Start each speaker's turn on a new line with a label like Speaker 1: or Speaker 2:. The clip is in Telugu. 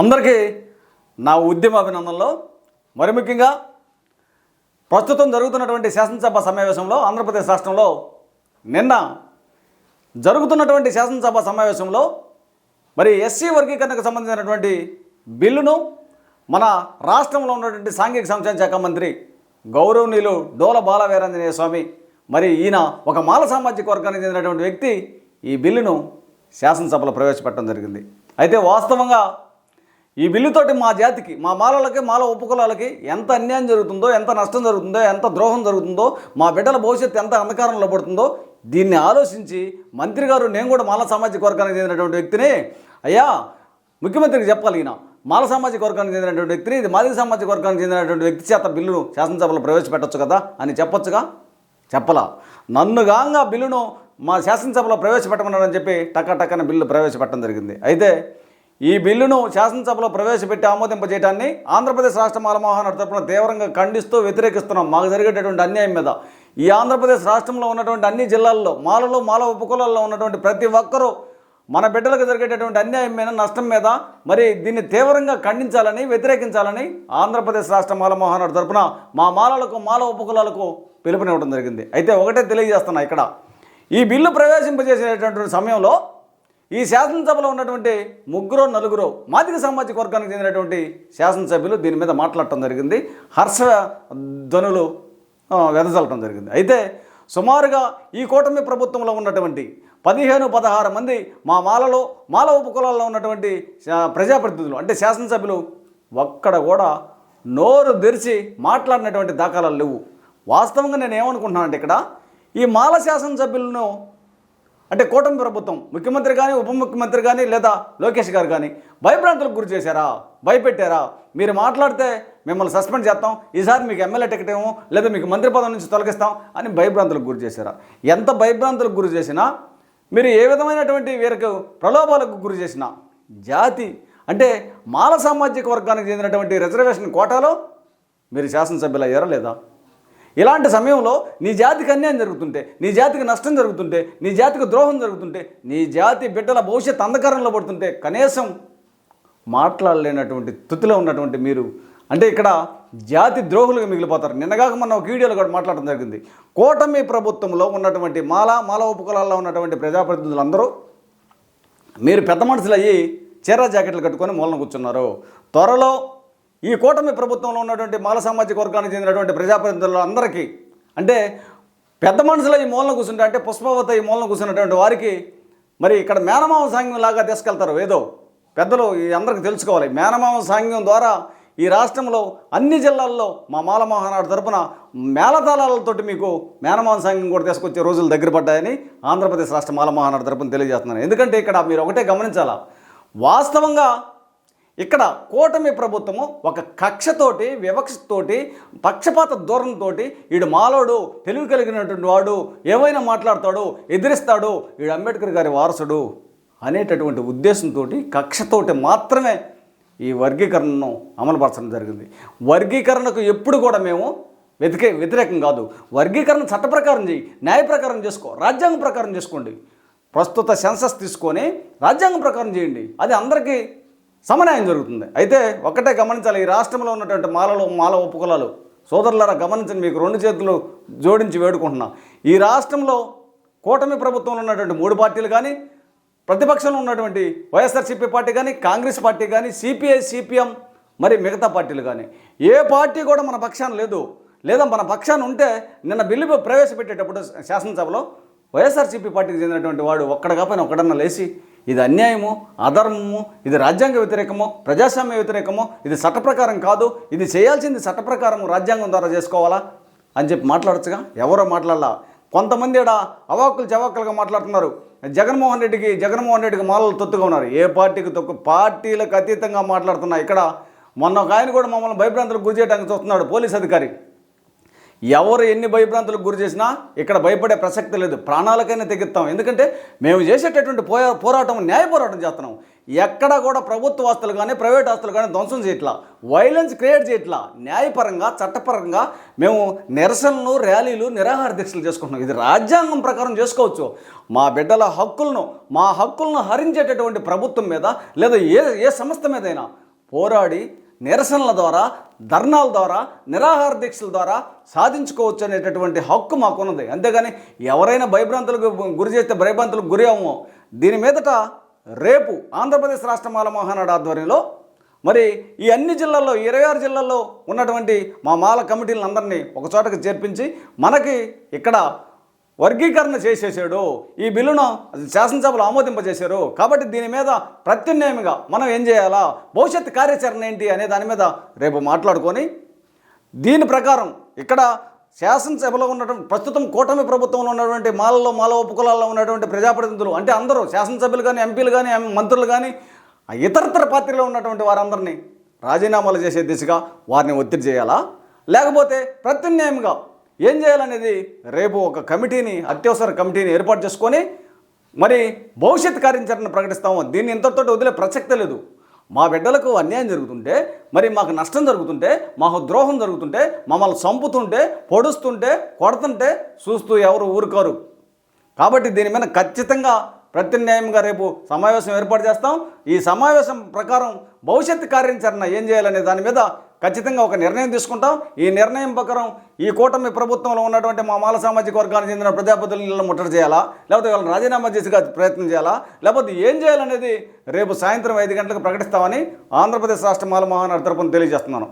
Speaker 1: అందరికీ నా ఉద్యమ అభినందనలు. మరి ముఖ్యంగా ప్రస్తుతం జరుగుతున్నటువంటి శాసనసభ సమావేశంలో ఆంధ్రప్రదేశ్ రాష్ట్రంలో నిన్న జరుగుతున్నటువంటి శాసనసభ సమావేశంలో మరి ఎస్సీ వర్గీకరణకు సంబంధించినటువంటి బిల్లును మన రాష్ట్రంలో ఉన్నటువంటి సాంఘిక సంక్షేమ శాఖ మంత్రి గౌరవనీయులు డోల బాలవీరాంజనేయ స్వామి మరి ఈయన ఒక మాల సామాజిక వర్గానికి చెందినటువంటి వ్యక్తి ఈ బిల్లును శాసనసభలో ప్రవేశపెట్టడం జరిగింది. అయితే వాస్తవంగా ఈ బిల్లుతోటి మా జాతికి, మా మాలలకి, మాల ఉపకులాలకి ఎంత అన్యాయం జరుగుతుందో, ఎంత నష్టం జరుగుతుందో, ఎంత ద్రోహం జరుగుతుందో, మా బిడ్డల భవిష్యత్తు ఎంత అంధకారంలో పడుతుందో దీన్ని ఆలోచించి మంత్రి గారు, నేను కూడా మాల సామాజిక వర్గానికి చెందినటువంటి వ్యక్తిని, అయ్యా ముఖ్యమంత్రికి చెప్పాలి, ఈయన మాల సామాజిక వర్గానికి చెందినటువంటి వ్యక్తిని, ఇది మాదిగ సామాజిక వర్గానికి చెందినటువంటి వ్యక్తి చేత బిల్లును శాసనసభలో ప్రవేశపెట్టచ్చు కదా అని చెప్పొచ్చుగా, చెప్పలా. నన్నుగాంగా బిల్లును మా శాసనసభలో ప్రవేశపెట్టమన్నారని చెప్పి టక్కన బిల్లు ప్రవేశపెట్టడం జరిగింది. అయితే ఈ బిల్లును శాసనసభలో ప్రవేశపెట్టి ఆమోదింపజేయడాన్ని ఆంధ్రప్రదేశ్ రాష్ట్ర మాల మహానాడు తరపున తీవ్రంగా ఖండిస్తూ వ్యతిరేకిస్తున్నాం. మాకు జరిగేటటువంటి అన్యాయం మీద ఈ ఆంధ్రప్రదేశ్ రాష్ట్రంలో ఉన్నటువంటి అన్ని జిల్లాల్లో మాలలో, మాల ఉపకులాల్లో ఉన్నటువంటి ప్రతి ఒక్కరూ మన బిడ్డలకు జరిగేటటువంటి అన్యాయం మీద, నష్టం మీద మరి దీన్ని తీవ్రంగా ఖండించాలని, వ్యతిరేకించాలని ఆంధ్రప్రదేశ్ రాష్ట్ర మాల మహానాడు తరపున మా మాలలకు, మాల ఉపకులాలకు పిలుపునివ్వడం జరిగింది. అయితే ఒకటే తెలియజేస్తున్నా, ఇక్కడ ఈ బిల్లు ప్రవేశింపజేసేటటువంటి సమయంలో ఈ శాసనసభలో ఉన్నటువంటి ముగ్గురు నలుగురు మాదిగ సామాజిక వర్గానికి చెందినటువంటి శాసనసభ్యులు దీని మీద మాట్లాడటం జరిగింది. హర్ష ధ్వనులు వెదజల్లటం జరిగింది. అయితే సుమారుగా ఈ కూటమి ప్రభుత్వంలో ఉన్నటువంటి 15-16 మంది మా మాలలో, మాల ఉపకులాల్లో ఉన్నటువంటి ప్రజాప్రతినిధులు అంటే శాసనసభ్యులు ఒక్కడ కూడా నోరు తెరిచి మాట్లాడినటువంటి దాఖలాలు లేవు. వాస్తవంగా నేను ఏమనుకుంటున్నాను అంటే, ఇక్కడ ఈ మాల శాసనసభ్యులను అంటే కూటమి ప్రభుత్వం, ముఖ్యమంత్రి కానీ, ఉప ముఖ్యమంత్రి కానీ, లేదా లోకేష్ గారు కానీ భయభ్రాంతులకు గురి చేశారా, భయపెట్టారా? మీరు మాట్లాడితే మిమ్మల్ని సస్పెండ్ చేస్తాం, ఈసారి మీకు ఎమ్మెల్యే టికెట్ ఏమో, లేదా మీకు మంత్రి పదవి నుంచి తొలగిస్తాం అని భయభ్రాంతులకు గురి చేశారా? ఎంత భయభ్రాంతులకు గురి చేసినా, మీరు ఏ విధమైనటువంటి వీరికి ప్రలోభాలకు గురి చేసినా, జాతి అంటే మాల సామాజిక వర్గానికి చెందినటువంటి రిజర్వేషన్ కోటాలో మీరు శాసనసభ్యులు అయ్యారా లేదా? ఇలాంటి సమయంలో నీ జాతికి అన్యాయం జరుగుతుంటే, నీ జాతికి నష్టం జరుగుతుంటే, నీ జాతికి ద్రోహం జరుగుతుంటే, నీ జాతి బిడ్డల భవిష్యత్తు అంధకారంలో పడుతుంటే కనీసం మాట్లాడలేనటువంటి స్థితిలో ఉన్నటువంటి మీరు అంటే ఇక్కడ జాతి ద్రోహులుగా మిగిలిపోతారు. నిన్నగాక మొన్న ఒక వీడియోలో కూడా మాట్లాడడం జరిగింది. కూటమి ప్రభుత్వంలో ఉన్నటువంటి మాల ఉపకులాల్లో ఉన్నటువంటి ప్రజాప్రతినిధులందరూ మీరు పెద్ద మనుషులు అయ్యి చీర జాకెట్లు కట్టుకొని మూలన కూర్చున్నారు. త్వరలో ఈ కూటమి ప్రభుత్వంలో ఉన్నటువంటి మాల సామాజిక వర్గానికి చెందినటువంటి ప్రజాప్రతినిధులు అందరికీ అంటే పెద్ద మనుషులు ఈ మూలన కూర్చుంటే, అంటే పుష్పవత ఈ మూలన కూర్చున్నటువంటి వారికి మరి ఇక్కడ మేనమామ సాంగ్యం లాగా తీసుకెళ్తారు. ఏదో పెద్దలు ఈ అందరికీ తెలుసుకోవాలి. మేనమామ సాంగ్యం ద్వారా ఈ రాష్ట్రంలో అన్ని జిల్లాల్లో మా మాల మహానాడు తరపున మేళతాళాలతోటి మీకు మేనమామ సాంగ్యం కూడా తీసుకొచ్చే రోజులు దగ్గర పడ్డాయని ఆంధ్రప్రదేశ్ రాష్ట్ర మాల మహానాడు తరపున తెలియజేస్తున్నాను. ఎందుకంటే ఇక్కడ మీరు ఒకటే గమనించాలా, వాస్తవంగా ఇక్కడ కూటమి ప్రభుత్వము ఒక కక్షతోటి, వివక్షతోటి, పక్షపాత ధోరణితో వీడు మాలోడు, తెలివి కలిగినటువంటి వాడు, ఏమైనా మాట్లాడతాడు, ఎదిరిస్తాడు, వీడు అంబేద్కర్ గారి వారసుడు అనేటటువంటి ఉద్దేశంతో, కక్షతోటి మాత్రమే ఈ వర్గీకరణను అమలుపరచడం జరిగింది. వర్గీకరణకు ఎప్పుడు కూడా మేము వ్యతిరేకం కాదు. వర్గీకరణ చట్ట ప్రకారం చేయి, న్యాయ ప్రకారం చేసుకో, రాజ్యాంగం ప్రకారం చేసుకోండి. ప్రస్తుత సెన్సస్ తీసుకొని రాజ్యాంగం ప్రకారం చేయండి, అది అందరికీ సమన్యాయం జరుగుతుంది. అయితే ఒకటే గమనించాలి, ఈ రాష్ట్రంలో ఉన్నటువంటి మాల ఉపకులాలు సోదరులారా గమనించండి, మీకు 2 చేతులు జోడించి వేడుకుంటున్నా. ఈ రాష్ట్రంలో కూటమి ప్రభుత్వంలో ఉన్నటువంటి 3 పార్టీలు కానీ, ప్రతిపక్షంలో ఉన్నటువంటి వైఎస్ఆర్సీపీ పార్టీ కానీ, కాంగ్రెస్ పార్టీ కానీ, సిపిఐ, సిపిఎం మరి మిగతా పార్టీలు కానీ ఏ పార్టీ కూడా మన పక్షాన లేదు. లేదా మన పక్షాన ఉంటే నిన్న బిల్లు ప్రవేశపెట్టేటప్పుడు శాసనసభలో వైఎస్ఆర్సీపీ పార్టీకి చెందినటువంటి వాడు ఒక్కడ కాకపోయినా ఒక్కడన్నా లేచి ఇది అన్యాయము, అధర్మము, ఇది రాజ్యాంగ వ్యతిరేకము, ప్రజాస్వామ్య వ్యతిరేకము, ఇది చట్ట ప్రకారం కాదు, ఇది చేయాల్సింది చట్ట ప్రకారం రాజ్యాంగం ద్వారా చేసుకోవాలా అని చెప్పి మాట్లాడచ్చుగా. ఎవరో మాట్లాడాల. కొంతమంది ఇక్కడ అవాక్కులు చవాక్కులుగా మాట్లాడుతున్నారు. జగన్మోహన్ రెడ్డికి మాలలు తొత్తుగా ఉన్నారు. ఏ పార్టీకి తొక్కు, పార్టీలకు అతీతంగా మాట్లాడుతున్నా. ఇక్కడ మొన్న ఒక ఆయన కూడా మమ్మల్ని భయభ్రాంతులకు గురి చేయడానికి చూస్తున్నాడు, పోలీస్ అధికారి. ఎవరు ఎన్ని భయభ్రాంతులకు గురి చేసినా ఇక్కడ భయపడే ప్రసక్తి లేదు. ప్రాణాలకైనా తెగిస్తాం. ఎందుకంటే మేము చేసేటటువంటి పోరాటం న్యాయ పోరాటం చేస్తున్నాం. ఎక్కడ కూడా ప్రభుత్వ ఆస్తులు కానీ, ప్రైవేట్ ఆస్తులు కానీ ధ్వంసం చేయట్లా, వైలెన్స్ క్రియేట్ చేయట్లా. న్యాయపరంగా, చట్టపరంగా మేము నిరసనలు, ర్యాలీలు, నిరాహార దీక్షలు చేసుకుంటున్నాం. ఇది రాజ్యాంగం ప్రకారం చేసుకోవచ్చు. మా బిడ్డల హక్కులను హరించేటటువంటి ప్రభుత్వం మీద లేదా ఏ సంస్థ మీదైనా పోరాడి నిరసనల ద్వారా, ధర్నాల ద్వారా, నిరాహార దీక్షల ద్వారా సాధించుకోవచ్చు అనేటటువంటి హక్కు మాకున్నది. అంతేగాని ఎవరైనా భయభ్రాంతులకు గురి చేస్తే భయభ్రాంతులకు గురి అవ్వము. దీని మీదట రేపు ఆంధ్రప్రదేశ్ రాష్ట్ర మాల మహానాడు ఆధ్వర్యంలో మరి ఈ అన్ని జిల్లాల్లో 26 జిల్లాల్లో ఉన్నటువంటి మా మాల కమిటీలను అందరినీ ఒక చోటకి చేర్పించి మనకి ఇక్కడ వర్గీకరణ చేసేసాడు, ఈ బిల్లును శాసనసభలో ఆమోదింపజేశారు. కాబట్టి దీని మీద ప్రత్యామ్నాయంగా మనం ఏం చేయాలా, భవిష్యత్ కార్యాచరణ ఏంటి అనే దాని మీద రేపు మాట్లాడుకొని దీని ప్రకారం ఇక్కడ శాసనసభలో ఉన్నటువంటి ప్రస్తుతం కూటమి ప్రభుత్వంలో ఉన్నటువంటి మాల ఉపకులాల్లో ఉన్నటువంటి ప్రజాప్రతినిధులు అంటే అందరూ శాసనసభ్యులు కానీ, ఎంపీలు కానీ, మంత్రులు కానీ, ఇతరతర పార్టీలో ఉన్నటువంటి వారందరినీ రాజీనామాలు చేసే దిశగా వారిని ఒత్తిడి చేయాలా, లేకపోతే ప్రత్యామ్నాయంగా ఏం చేయాలనేది రేపు ఒక కమిటీని, అత్యవసర కమిటీని ఏర్పాటు చేసుకొని మరి భవిష్యత్ కార్యాచరణ ప్రకటిస్తాము. దీన్ని ఇంతటితో వదిలే ప్రసక్తే లేదు. మా బిడ్డలకు అన్యాయం జరుగుతుంటే, మరి మాకు నష్టం జరుగుతుంటే, మాకు ద్రోహం జరుగుతుంటే, మమ్మల్ని చంపుతుంటే, పొడుస్తుంటే, కొడుతుంటే చూస్తూ ఎవరు ఊరుకోరు. కాబట్టి దీని మీద ఖచ్చితంగా ప్రత్యామ్నాయంగా రేపు సమావేశం ఏర్పాటు చేస్తాం. ఈ సమావేశం ప్రకారం భవిష్యత్ కార్యాచరణ ఏం చేయాలనే దాని మీద ఖచ్చితంగా ఒక నిర్ణయం తీసుకుంటాం. ఈ నిర్ణయం ప్రకారం ఈ కూటమి ప్రభుత్వంలో ఉన్నటువంటి మా మాల సామాజిక వర్గానికి చెందిన ప్రజాప్రతినిధులను ముట్టడి చేయాలా, లేకపోతే వాళ్ళని రాజీనామా చేసి ప్రయత్నం చేయాలా, లేకపోతే ఏం చేయాలనేది రేపు సాయంత్రం 5 గంటలకు ప్రకటిస్తామని ఆంధ్రప్రదేశ్ రాష్ట్ర మాల మహానాడు తరపున తెలియజేస్తున్నాను.